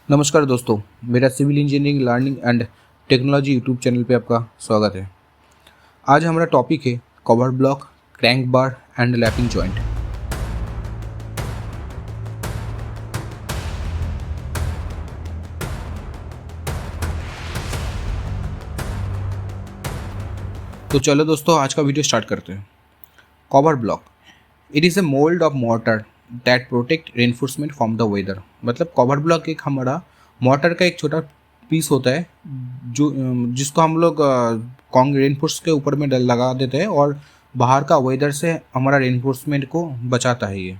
नमस्कार दोस्तों, मेरा civil engineering learning and technology YouTube channel पे आपका स्वागत है। आज हमारा टॉपिक है cover block, crank bar and lapping joint. तो चलो दोस्तों, आज का वीडियो स्टार्ट करते हैं। Cover block, it is a mould of mortar that protect reinforcement from the weather. मतलब कवर ब्लॉक एक हमारा मोर्टर का एक छोटा पीस होता है जो जिसको हम लोग रेनफोर्स के ऊपर में लगा देते हैं और बाहर का वेदर से हमारा रेनफोर्समेंट को बचाता है। ये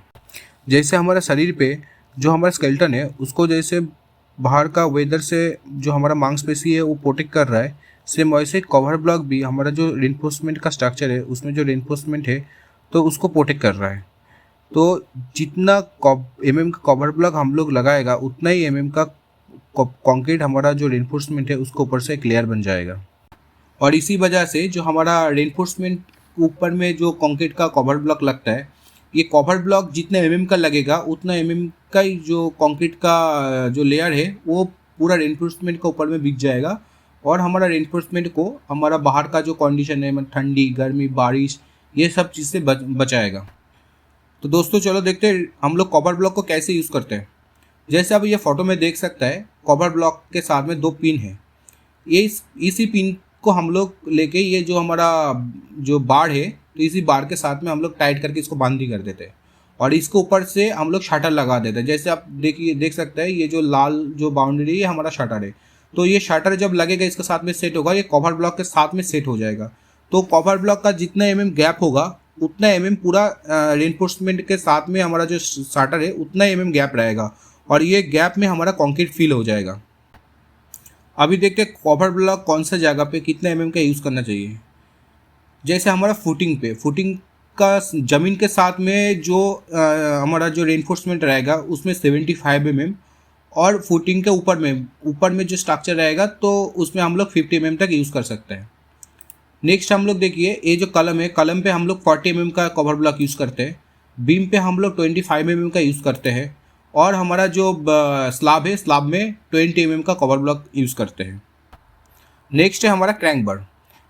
जैसे हमारा शरीर पे जो हमारा स्केलेटन है उसको जैसे बाहर का वेदर से जो हमारा मांसपेशी है वो प्रोटेक्ट कर रहा है, सेम वैसे कवर ब्लॉक भी हमारा जो रेनफोर्समेंट का स्ट्रक्चर है उसमें जो रेनफोर्समेंट है तो उसको प्रोटेक्ट कर रहा है। तो जितना एमएम का कवर ब्लॉक हम लोग लगाएगा उतना ही एमएम का कंक्रीट हमारा जो रेनफोर्समेंट है उसको ऊपर से क्लियर बन जाएगा। और इसी वजह से जो हमारा रेनफोर्समेंट ऊपर में जो कंक्रीट का कवर ब्लॉक लगता है, ये कवर ब्लॉक जितना एमएम का लगेगा उतना एमएम का ही जो कंक्रीट का जो लेयर है वो पूरा रेनफोर्समेंट के ऊपर में बिक जाएगा और हमारा रेनफोर्समेंट को हमारा बाहर का जो कंडीशन है मतलब ठंडी, गर्मी, बारिश, ये सब चीज़ से बचाएगा। तो दोस्तों चलो देखते हैं हम लोग कवर ब्लॉक को कैसे यूज़ करते हैं। जैसे अब ये फोटो में देख सकता है, कवर ब्लॉक के साथ में 2 पिन है। ये इसी पिन को हम लोग लेके ये जो हमारा जो बाड़ है तो इसी बाड़ के साथ में हम लोग टाइट करके इसको बांधी कर देते हैं और इसके ऊपर से हम लोग शटर लगा देते हैं। जैसे आप देख सकते हैं ये जो लाल जो बाउंड्री है हमारा शटर है, तो ये शटर जब लगेगा इसके साथ में सेट होगा, ये कवर ब्लॉक के साथ में सेट हो जाएगा। तो कवर ब्लॉक का जितना एमएम गैप होगा उतना एमएम पूरा रेनफोर्समेंट के साथ में हमारा जो शटर है उतना एमएम गैप रहेगा और ये गैप में हमारा कंक्रीट फिल हो जाएगा। अभी देखते हैं कवर ब्लॉक कौन सा जगह पे कितना एमएम का यूज़ करना चाहिए। जैसे हमारा फुटिंग का ज़मीन के साथ में जो हमारा जो रेनफोर्समेंट रहेगा उसमें 75 mm और फुटिंग के ऊपर में जो स्ट्रक्चर रहेगा तो उसमें हम लोग 50 mm तक यूज़ कर सकते हैं। नेक्स्ट हम लोग देखिए ये जो कलम है, कलम पे हम लोग 40 mm का कवर ब्लॉक यूज़ करते हैं। बीम पे हम लोग 25 mm का यूज़ करते हैं और हमारा जो स्लैब है स्लैब में 20 mm का कवर ब्लॉक यूज़ करते हैं। नेक्स्ट है हमारा crank bar.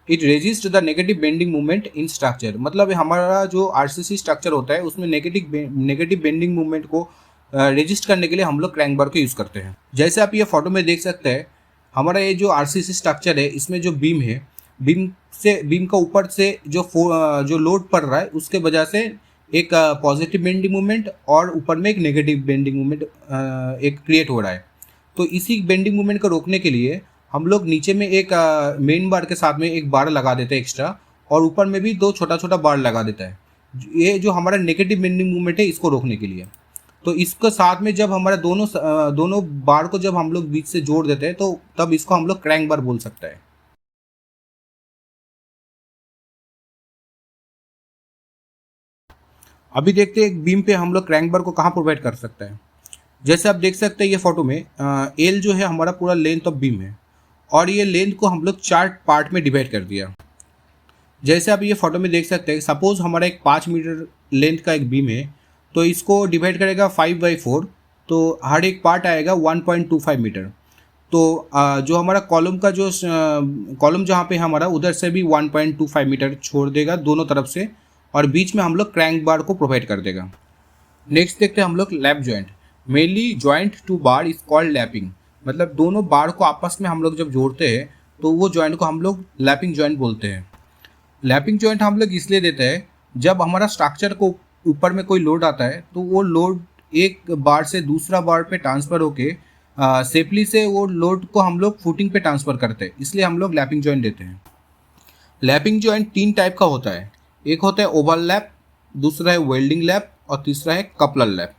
It resist the negative bending movement in structure. मतलब हमारा जो आरसीसी स्ट्रक्चर होता है उसमें नेगेटिव बेंडिंग मूवमेंट को रेजिस्ट करने के लिए हम लोग क्रैंक बार को यूज़ करते हैं। जैसे आप ये फोटो में देख सकते हैं, हमारा ये जो आरसीसी स्ट्रक्चर है इसमें जो बीम है, बीम का ऊपर से जो लोड पड़ रहा है उसके वजह से एक पॉजिटिव बेंडिंग मूवमेंट और ऊपर में एक नेगेटिव बेंडिंग मूवमेंट एक क्रिएट हो रहा है। तो इसी बेंडिंग मूवमेंट को रोकने के लिए हम लोग नीचे में एक मेन बार के साथ में एक बार लगा देते हैं एक्स्ट्रा और ऊपर में भी 2 छोटा बार लगा देता है, ये जो हमारा नेगेटिव बेंडिंग मूवमेंट है इसको रोकने के लिए। तो इसके साथ में जब हमारा दोनों बार को जब हम लोग बीच से जोड़ देते हैं तो तब इसको हम लोग क्रैंक बार बोल सकते हैं। अभी देखते हैं एक बीम पे हम लोग क्रैंक बार को कहाँ प्रोवाइड कर सकते हैं। जैसे आप देख सकते हैं ये फोटो में एल जो है हमारा पूरा लेंथ ऑफ बीम है और ये लेंथ को हम लोग 4 पार्ट में डिवाइड कर दिया। जैसे आप ये फोटो में देख सकते हैं, सपोज हमारा एक 5 मीटर लेंथ का एक बीम है तो इसको डिवाइड करेगा 5/4, तो हर एक पार्ट आएगा 1.25 मीटर। तो जो हमारा कॉलम का जो कॉलम जहाँ पे हमारा उधर से भी 1.25 मीटर छोड़ देगा दोनों तरफ से और बीच में हम लोग क्रैंक बार को प्रोवाइड कर देगा। नेक्स्ट देखते हैं हम लोग lap joint. Mainly joint to bar is called lapping. मतलब दोनों बार को आपस में हम लोग जब जोड़ते हैं तो वो जॉइंट को हम लोग लैपिंग जॉइंट बोलते हैं। लैपिंग जॉइंट हम लोग इसलिए देते हैं जब हमारा स्ट्रक्चर को ऊपर में कोई लोड आता है तो वो लोड एक बार से दूसरा बार पे ट्रांसफ़र होके सेफली से वो लोड को हम लोग फुटिंग पे ट्रांसफ़र करते हैं, इसलिए हम लोग लैपिंग जॉइंट देते हैं। लैपिंग जॉइंट 3 टाइप का होता है। एक होता है ओवरलैप, दूसरा है वेल्डिंग लैप और तीसरा है कपलर लैप।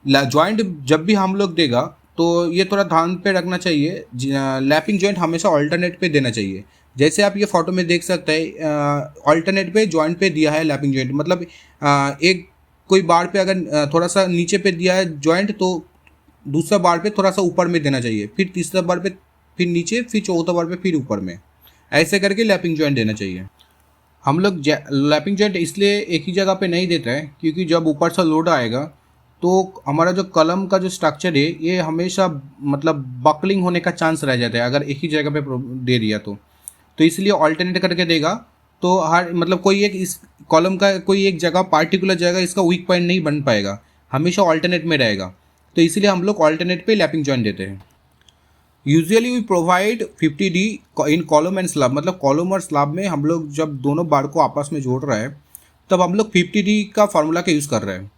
जॉइंट जब भी हम लोग देगा तो ये थोड़ा ध्यान पे रखना चाहिए, लैपिंग जॉइंट हमेशा अल्टरनेट पे देना चाहिए। जैसे आप ये फोटो में देख सकते हैं अल्टरनेट पे जॉइंट पे दिया है लैपिंग जॉइंट। मतलब एक कोई बार पे अगर थोड़ा सा नीचे पे दिया है जॉइंट तो दूसरा बार पे थोड़ा सा ऊपर में देना चाहिए, फिर तीसरा बार पे फिर नीचे, फिर चौथा बार पे फिर ऊपर में, ऐसे करके लैपिंग जॉइंट देना चाहिए। हम लोग लैपिंग जॉइंट इसलिए एक ही जगह पे नहीं देते हैं क्योंकि जब ऊपर से लोड आएगा तो हमारा जो कलम का जो स्ट्रक्चर है ये हमेशा मतलब बकलिंग होने का चांस रह जाता है अगर एक ही जगह पे दे दिया तो इसलिए ऑल्टरनेट करके देगा। तो हर मतलब कोई एक इस कॉलम का कोई एक जगह पार्टिकुलर जगह इसका वीक पॉइंट नहीं बन पाएगा, हमेशा ऑल्टरनेट में रहेगा। तो इसीलिए हम लोग ऑल्टरनेट पे लैपिंग जॉइंट देते हैं। Usually we provide 50D in column and slab, मतलब कॉलम और स्लैब में हम लोग जब दोनों बार को आपस में जोड़ रहे हैं तब हम लोग 50D का फॉर्मूला का यूज़ कर रहे हैं।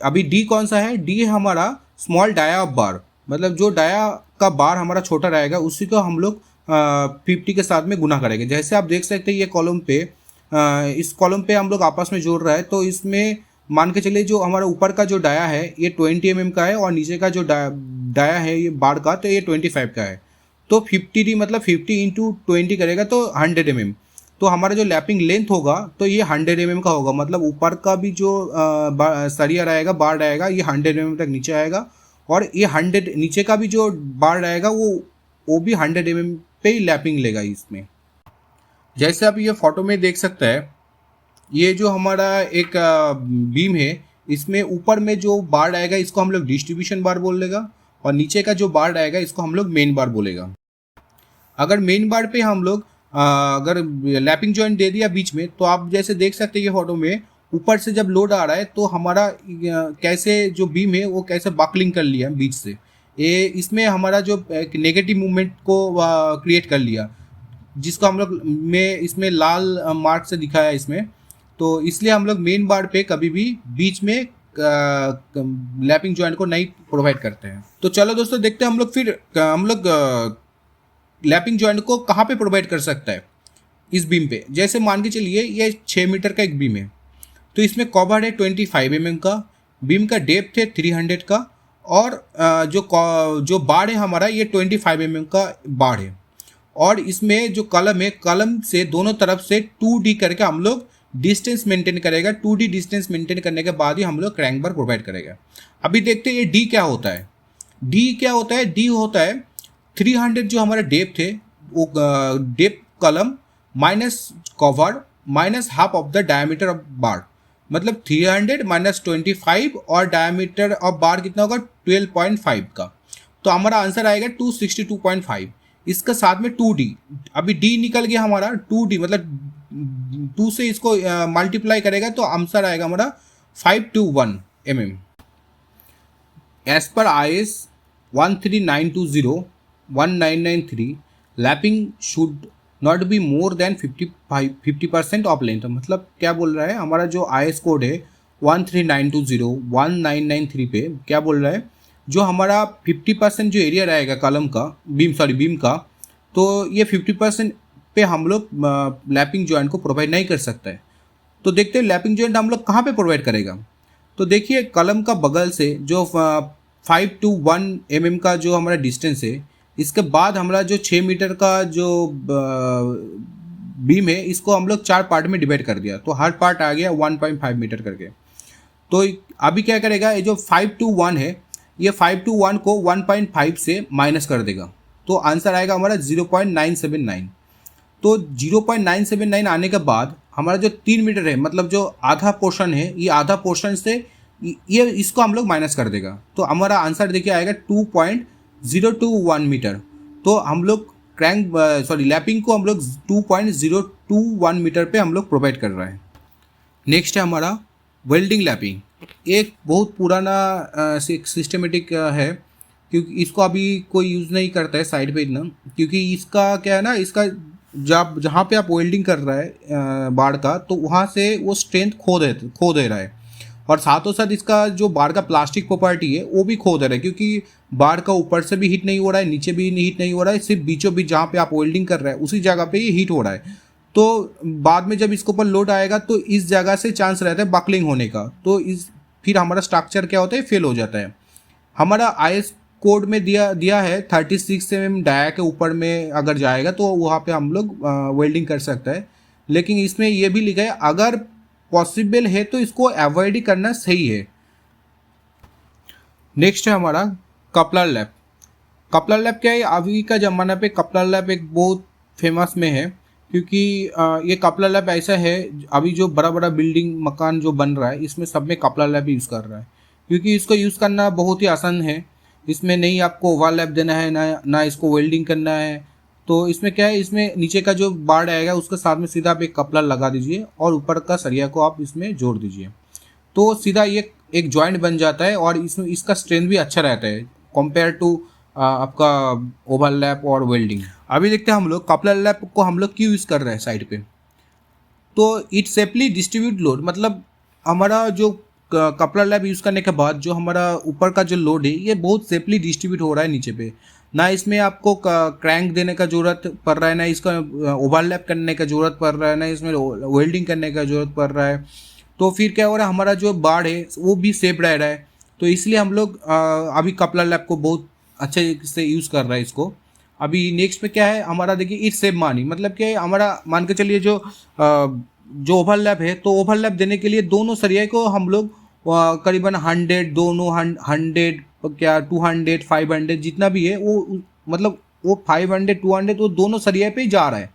अभी डी कौन सा है? डी है हमारा स्मॉल डाया ऑफ बार, मतलब जो डाया का बार हमारा छोटा रहेगा उसी को हम लोग 50 के साथ में गुना करेंगे। जैसे आप देख सकते हैं ये कॉलम पे इस कॉलम पे हम लोग आपस में जोड़ रहा है, तो इसमें मान के चलिए जो हमारा ऊपर का जो डाया है ये 20 mm का है और नीचे का जो डाया है ये बार का तो ये 25 का है। तो 50D मतलब 50 इंटू 20 करेगा तो 100 mm। तो हमारा जो लैपिंग लेंथ होगा तो ये 100 mm का होगा, मतलब ऊपर का भी जो सरिया रहेगा बार रहेगा ये 100 mm तक नीचे आएगा और ये 100 नीचे का भी जो बार रहेगा वो भी 100 mm पे ही लैपिंग लेगा इसमें। जैसे आप ये फोटो में देख सकते हैं ये जो हमारा एक बीम है इसमें ऊपर में जो बार आएगा इसको हम लोग डिस्ट्रीब्यूशन बार बोल लेगा और नीचे का जो बार आएगा इसको हम लोग मेन बार बोलेगा। अगर मेन बार पे हम लोग अगर लैपिंग जॉइंट दे दिया बीच में तो आप जैसे देख सकते हैं ये फोटो में ऊपर से जब लोड आ रहा है तो हमारा कैसे जो बीम है वो कैसे बकलिंग कर लिया बीच से, ये इसमें हमारा जो नेगेटिव मूवमेंट को क्रिएट कर लिया जिसको हम लोग में इसमें लाल मार्क से दिखाया इसमें। तो इसलिए हम लोग मेन बार पे कभी भी बीच में लैपिंग जॉइंट को नहीं प्रोवाइड करते हैं। तो चलो दोस्तों देखते हैं हम लोग लैपिंग जॉइंट को कहाँ पे प्रोवाइड कर सकता है इस बीम पे। जैसे मान के चलिए ये 6 मीटर का एक बीम है तो इसमें कवर है 25 mm का, बीम का डेप्थ है 300 का और जो बाड़ है हमारा ये 25 mm का बाड़ है और इसमें जो कलम है कलम से दोनों तरफ से 2D करके हम लोग डिस्टेंस मेंटेन करेगा। 2D डिस्टेंस मेंटेन करने के बाद ही हम लोग क्रैंक बार प्रोवाइड करेगा। अभी देखते हैं ये डी क्या होता है। डी होता है 300 जो हमारा डेप्थ है वो डेप्थ कलम minus cover minus half of the diameter of बार, मतलब 300 माइनस 25 और डायमीटर ऑफ बार कितना होगा 12.5 का। तो हमारा आंसर आएगा 262.5। इसका साथ में 2D, अभी D निकल गया हमारा 2D मतलब 2 से इसको मल्टीप्लाई करेगा तो आंसर आएगा हमारा 521 mm। As per IS 13920-1993 lapping should not be more than 50% of length. मतलब क्या बोल रहा है हमारा जो IS कोड है 13920-1993 पे क्या बोल रहा है जो हमारा 50% जो एरिया रहेगा कलम का बीम का तो ये 50% पे हम लोग लैपिंग जॉइंट को प्रोवाइड नहीं कर सकता है। तो देखते हैं लैपिंग जॉइंट हम लोग कहाँ पे प्रोवाइड करेगा। तो देखिए कलम का बगल से जो 5 to 1 mm का जो हमारा डिस्टेंस है इसके बाद हमारा जो 6 मीटर का जो बीम है इसको हम लोग 4 पार्ट में डिवाइड कर दिया तो हर पार्ट आ गया 1.5 मीटर करके। तो अभी क्या करेगा ये जो 5 to 1 है ये 5 to 1 को 1.5 से माइनस कर देगा तो आंसर आएगा हमारा 0.979। तो 0.979 आने के बाद हमारा जो 3 मीटर है मतलब जो आधा पोर्शन है ये आधा पोर्शन से ये इसको हम लोग माइनस कर देगा तो हमारा आंसर देखिए आएगा 2.021 मीटर। तो हम लोग लैपिंग को हम लोग 2.021 मीटर पे हम लोग प्रोवाइड कर रहे हैं। नेक्स्ट है हमारा वेल्डिंग लैपिंग। एक बहुत पुराना सिस्टमेटिक है क्योंकि इसको अभी कोई यूज़ नहीं करता है साइड पे इतना, क्योंकि इसका क्या है ना इसका जब जहाँ पे आप वेल्डिंग कर रहा है बाड़ का तो वहाँ से वो स्ट्रेंथ खो दे रहा है और साथों साथ इसका जो बाड़ का प्लास्टिक प्रॉपर्टी है वो भी खो दे रहा है क्योंकि बाड़ का ऊपर से भी हीट नहीं हो रहा है नीचे भी हीट नहीं हो रहा है, सिर्फ बीचों बीच जहाँ पे आप वेल्डिंग कर रहे हैं उसी जगह पे ही हीट हो रहा है। तो बाद में जब इसके ऊपर लोड आएगा तो इस जगह से चांस रहता है बकलिंग होने का, तो फिर हमारा स्ट्रक्चर क्या होता है फेल हो जाता है। हमारा IS कोड में दिया है 36 mm डाया के ऊपर में अगर जाएगा तो वहाँ पे हम लोग वेल्डिंग कर सकते हैं, लेकिन इसमें ये भी लिखा है अगर पॉसिबल है तो इसको अवॉइड ही करना सही है। नेक्स्ट है हमारा कपलर लैप। कपलर लैप क्या है, अभी का ज़माना पे कपलर लैप एक बहुत फेमस में है क्योंकि ये कपलर लैप ऐसा है अभी जो बड़ा बड़ा बिल्डिंग मकान जो बन रहा है इसमें सब में कपलर लैप यूज़ कर रहा है क्योंकि इसको यूज़ करना बहुत ही आसान है। इसमें नहीं आपको ओवरलैप देना है ना इसको वेल्डिंग करना है। तो इसमें क्या है, इसमें नीचे का जो बाड़ आएगा उसके साथ में सीधा आप एक कपड़ा लगा दीजिए और ऊपर का सरिया को आप इसमें जोड़ दीजिए, तो सीधा ये एक जॉइंट बन जाता है और इसमें इसका स्ट्रेंथ भी अच्छा रहता है कंपेयर टू आपका ओवरलैप और वेल्डिंग। अभी देखते हैं हम लोग कपलर लैप को हम लोग क्यों यूज़ कर रहे हैं साइड पे। तो इट सेफली डिस्ट्रीब्यूट लोड, मतलब हमारा जो कपलर लैप यूज़ करने के बाद जो हमारा ऊपर का जो लोड है ये बहुत सेफली डिस्ट्रीब्यूट हो रहा है नीचे पे। ना इसमें आपको क्रैंक देने का ज़रूरत पड़ रहा है, ना इसका ओवरलैप करने का ज़रूरत पड़ रहा है, ना इसमें वेल्डिंग करने का ज़रूरत पड़ रहा है। तो फिर क्या हो रहा है, हमारा जो बाड़ है वो भी सेफ रह रहा है। तो इसलिए हम लोग अभी कपलर लैप को बहुत अच्छे से यूज़ कर रहा है इसको। अभी नेक्स्ट पे क्या है हमारा, देखिए इट सेव मनी, मतलब क्या है हमारा मान के चलिए जो ओवरलैप है, तो ओवरलैप देने के लिए दोनों सरिया को हम लोग करीबन 100 दोनों 100 क्या 200 500 जितना भी है वो, मतलब वो 500 200 वो दोनों सरिया पे ही जा रहा है।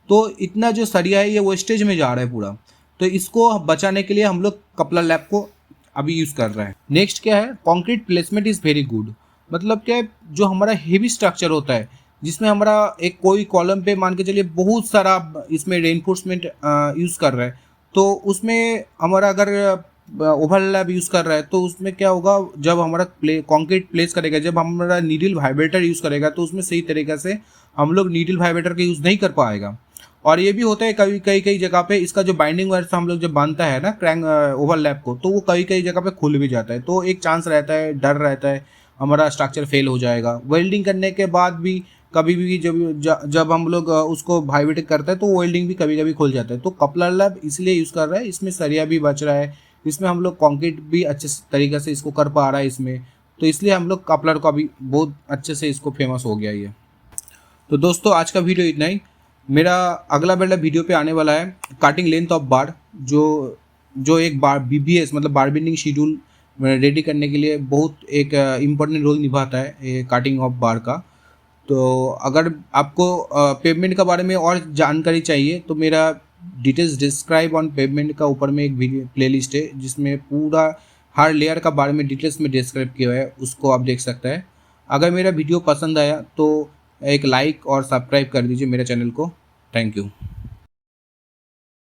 तो इतना जो सरिया है ये वेस्टेज में जा रहा है पूरा। तो इसको बचाने के लिए हम लोग कपलर लैप को अभी यूज़ कर रहे हैं। नेक्स्ट क्या है, concrete placement is very good. मतलब क्या है, जो हमारा हेवी स्ट्रक्चर होता है जिसमें हमारा एक कोई कॉलम पे मान के चलिए बहुत सारा इसमें रेनफोर्समेंट यूज़ कर रहा है, तो उसमें हमारा अगर ओवरलैप यूज़ कर रहा है तो उसमें क्या होगा, जब हमारा कंक्रीट प्लेस करेगा, जब हमारा नीडल वाइब्रेटर यूज़ करेगा तो उसमें सही तरीक़े से हम लोग नीडल वाइब्रेटर का यूज़ नहीं कर पाएगा। और ये भी होता है कई जगह पे इसका जो बाइंडिंग वायर से हम लोग जब बांधता है ना क्रैंक ओवरलैप को, तो वो कई जगह पे खुल भी जाता है। तो एक चांस रहता है, डर रहता है हमारा स्ट्रक्चर फेल हो जाएगा। वेल्डिंग करने के बाद भी कभी भी जब हम लोग उसको वाइब्रेट करते हैं तो वेल्डिंग भी कभी कभी खुल जाता है। तो कपलर लैप इसलिए यूज़ कर रहा है, इसमें सरिया भी बच रहा है, इसमें हम लोग कंक्रीट भी अच्छे तरीके से इसको कर पा रहा है इसमें। तो इसलिए हम लोग कपलर को अभी बहुत अच्छे से इसको फेमस हो गया ये। तो दोस्तों आज का वीडियो इतना ही। मेरा अगला वीडियो पे आने वाला है कटिंग लेंथ ऑफ बार, जो एक बार BBS मतलब बार बेंडिंग शेड्यूल रेडी करने के लिए बहुत एक इम्पोर्टेंट रोल निभाता है ये कटिंग ऑफ बार का। तो अगर आपको पेमेंट के बारे में और जानकारी चाहिए तो मेरा डिटेल्स डिस्क्राइब ऑन पेमेंट का ऊपर में एक वीडियो प्लेलिस्ट है जिसमें पूरा हर लेयर का बारे में डिटेल्स में डिस्क्राइब किया है, उसको आप देख सकते हैं। अगर मेरा वीडियो पसंद आया तो एक लाइक और सब्सक्राइब कर दीजिए मेरे चैनल को। Thank you.